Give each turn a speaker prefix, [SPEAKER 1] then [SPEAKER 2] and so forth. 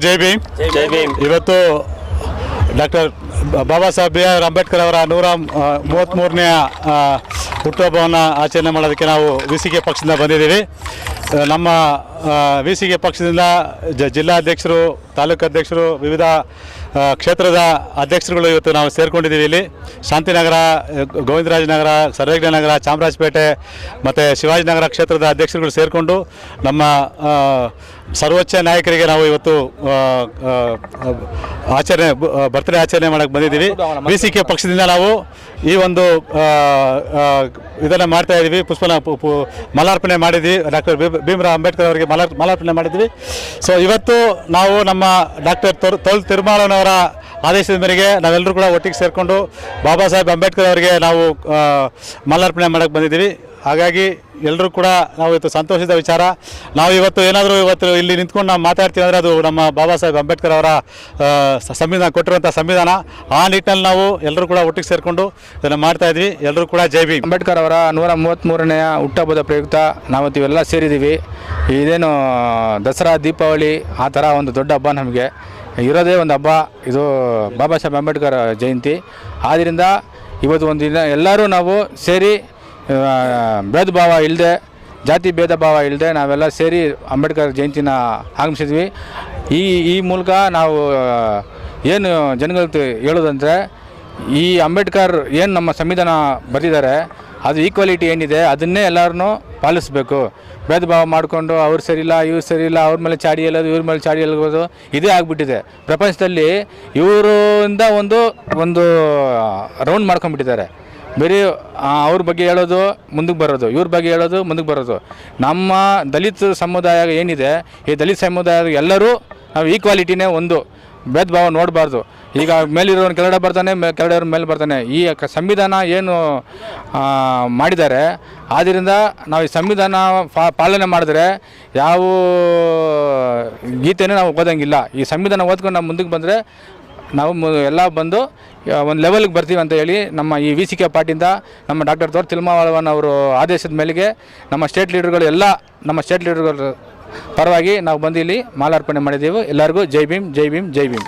[SPEAKER 1] ಜೈ ಭೀಮ್.
[SPEAKER 2] ಜೈ ಭೀಮ್.
[SPEAKER 1] ಇವತ್ತು doctor Baba Saheb B R Ambedkar ಅವರ 133ನೇ ಹುಟ್ಟುಹಬ್ಬವನ್ನು ಆಚರಣೆ ಮಾಡೋದಕ್ಕೆ ನಾವು ವಿ.ಸಿ.ಕೆ ಪಕ್ಷದಿಂದ ಬಂದಿದ್ದೀವಿ. ನಮ್ಮ ವಿ.ಸಿ.ಕೆ ಪಕ್ಷದಿಂದ ಜಿಲ್ಲಾಧ್ಯಕ್ಷರು, ತಾಲೂಕು ಅಧ್ಯಕ್ಷರು, ವಿವಿಧ ಕ್ಷೇತ್ರದ ಅಧ್ಯಕ್ಷರುಗಳು ಇವತ್ತು ನಾವು ಸೇರಿಕೊಂಡಿದ್ದೀವಿ. ಇಲ್ಲಿ ಶಾಂತಿನಗರ, ಗೋವಿಂದರಾಜನಗರ, ಸರ್ವಜ್ಞನಗರ, ಚಾಮರಾಜಪೇಟೆ ಮತ್ತು ಶಿವಾಜಿನಗರ ಕ್ಷೇತ್ರದ ಅಧ್ಯಕ್ಷರುಗಳು ಸೇರಿಕೊಂಡು ನಮ್ಮ ಸರ್ವೋಚ್ಚ ನಾಯಕರಿಗೆ ನಾವು ಇವತ್ತು ಬರ್ತ್ಡೇ ಆಚರಣೆ ಮಾಡೋಕ್ಕೆ ಬಂದಿದ್ದೀವಿ. ವಿ.ಸಿ.ಕೆ ಪಕ್ಷದಿಂದ ನಾವು ಈ ಒಂದು ಇದನ್ನು ಮಾಡ್ತಾ ಇದ್ದೀವಿ. ಮಾಲಾರ್ಪಣೆ ಮಾಡಿದ್ವಿ. ಡಾಕ್ಟರ್ ಭೀಮರಾವ್ ಅಂಬೇಡ್ಕರ್ ಅವರಿಗೆ ಮಾಲಾರ್ಪಣೆ ಮಾಡಿದ್ವಿ. ಸೊ ಇವತ್ತು ನಾವು ನಮ್ಮ ಡಾಕ್ಟರ್ ತೊಲ್ ತಿರುಮಾಳನವರ ಆದೇಶದ ಮೇರೆಗೆ ನಾವೆಲ್ಲರೂ ಕೂಡ ಒಟ್ಟಿಗೆ ಸೇರಿಕೊಂಡು ಬಾಬಾ ಸಾಹೇಬ್ ಅಂಬೇಡ್ಕರ್ ಅವರಿಗೆ ನಾವು ಮಾಲಾರ್ಪಣೆ ಮಾಡೋಕ್ಕೆ ಬಂದಿದ್ದೀವಿ. ಹಾಗಾಗಿ ಎಲ್ಲರೂ ಕೂಡ ನಾವು ಇವತ್ತು ಸಂತೋಷದ ವಿಚಾರ. ನಾವು ಇವತ್ತು ಇಲ್ಲಿ ನಿಂತ್ಕೊಂಡು ನಾವು ಮಾತಾಡ್ತೀವಿ ಅಂದರೆ ಅದು ನಮ್ಮ ಬಾಬಾ ಸಾಹೇಬ್ ಅಂಬೇಡ್ಕರ್ ಅವರ ಸಂವಿಧಾನ ಕೊಟ್ಟಿರುವಂಥ ಸಂವಿಧಾನ. ಆ ನಿಟ್ಟಿನಲ್ಲಿ ನಾವು ಎಲ್ಲರೂ ಕೂಡ ಒಟ್ಟಿಗೆ ಸೇರಿಕೊಂಡು ಇದನ್ನು ಮಾಡ್ತಾ ಇದ್ವಿ. ಎಲ್ಲರೂ ಕೂಡ ಜೈ ಭೀಮ್.
[SPEAKER 2] ಅಂಬೇಡ್ಕರ್ ಅವರ 133ನೇ ಹುಟ್ಟುಹಬ್ಬದ ಪ್ರಯುಕ್ತ ನಾವತ್ತು ಇವೆಲ್ಲ ಸೇರಿದ್ದೀವಿ. ಇದೇನು ದಸರಾ, ದೀಪಾವಳಿ ಆ ಥರ ಒಂದು ದೊಡ್ಡ ಹಬ್ಬ ನಮಗೆ ಇರೋದೇ ಒಂದು ಹಬ್ಬ. ಇದು ಬಾಬಾ ಸಾಹೇಬ್ ಅಂಬೇಡ್ಕರ್ ಜಯಂತಿ. ಆದ್ದರಿಂದ ಇವತ್ತು ಒಂದು ದಿನ ಎಲ್ಲರೂ ನಾವು ಸೇರಿ ಭೇದ ಭಾವ ಇಲ್ಲದೆ, ಜಾತಿ ಭೇದ ಭಾವ ಇಲ್ಲದೆ ನಾವೆಲ್ಲ ಸೇರಿ ಅಂಬೇಡ್ಕರ್ ಜಯಂತಿನ ಆಗಮಿಸಿದ್ವಿ. ಈ ಮೂಲಕ ನಾವು ಏನು ಜನಗಳಿಗೆ ಹೇಳೋದಂದರೆ, ಈ ಅಂಬೇಡ್ಕರ್ ಏನು ನಮ್ಮ ಸಂವಿಧಾನ ಬರೆದಿದ್ದಾರೆ ಅದು ಈಕ್ವಾಲಿಟಿ ಏನಿದೆ ಅದನ್ನೇ ಎಲ್ಲರನ್ನೂ ಪಾಲಿಸಬೇಕು. ಭೇದ ಭಾವ ಮಾಡಿಕೊಂಡು ಅವ್ರು ಸರಿಯಿಲ್ಲ, ಇವ್ರು ಸರಿಯಿಲ್ಲ, ಅವ್ರ ಮೇಲೆ ಚಾಡಿ ಹೇಳೋದು, ಇವ್ರ ಮೇಲೆ ಚಾಡಿ ಹೇಳೋದು ಇದೇ ಆಗಿಬಿಟ್ಟಿದೆ. ಪ್ರಪಂಚದಲ್ಲಿ ಇವರಿಂದ ಒಂದು ರೌಂಡ್ ಮಾಡ್ಕೊಂಡ್ಬಿಟ್ಟಿದ್ದಾರೆ. ಬರೀ ಅವ್ರ ಬಗ್ಗೆ ಹೇಳೋದು, ಮುಂದಕ್ಕೆ ಬರೋದು, ಇವ್ರ ಬಗ್ಗೆ ಹೇಳೋದು, ಮುಂದಕ್ಕೆ ಬರೋದು. ನಮ್ಮ ದಲಿತ ಸಮುದಾಯ ಏನಿದೆ, ಈ ದಲಿತ ಸಮುದಾಯದ ಎಲ್ಲರೂ ನಾವು ಈಕ್ವಾಲಿಟಿನೇ, ಒಂದು ಭೇದ ಭಾವ ನೋಡಬಾರ್ದು. ಈಗ ಮೇಲಿರೋನು ಕೆಳಗಡೆ ಬರ್ತಾನೆ, ಕೆಳಗಡೆ ಮೇಲೆ ಬರ್ತಾನೆ. ಈ ಸಂವಿಧಾನ ಏನು ಮಾಡಿದ್ದಾರೆ, ಆದ್ದರಿಂದ ನಾವು ಈ ಸಂವಿಧಾನ ಪಾಲನೆ ಮಾಡಿದ್ರೆ ಯಾವ ಗೀತೆನೇ ನಾವು ಓದಂಗಿಲ್ಲ. ಈ ಸಂವಿಧಾನ ಓದ್ಕೊಂಡು ನಾವು ಮುಂದಕ್ಕೆ ಬಂದರೆ ನಾವು ಎಲ್ಲ ಬಂದು ಒಂದು ಲೆವೆಲ್ಗೆ ಬರ್ತೀವಿ ಅಂತ ಹೇಳಿ ನಮ್ಮ ಈ ವಿ.ಸಿ.ಕೆ ಪಾರ್ಟಿಯಿಂದ ನಮ್ಮ ಡಾಕ್ಟರ್ ತೊಲ್ ತಿರುಮಾಳವನ್ ಅವರು ಆದೇಶದ ಮೇಲೆಗೆ ನಮ್ಮ ಸ್ಟೇಟ್ ಲೀಡರ್ಗಳ ಪರವಾಗಿ ನಾವು ಬಂದು ಇಲ್ಲಿ ಮಾಲಾರ್ಪಣೆ ಮಾಡಿದ್ದೀವಿ. ಎಲ್ಲರಿಗೂ ಜೈ ಭೀಮ್, ಜೈ ಭೀಮ್, ಜೈ ಭೀಮ್.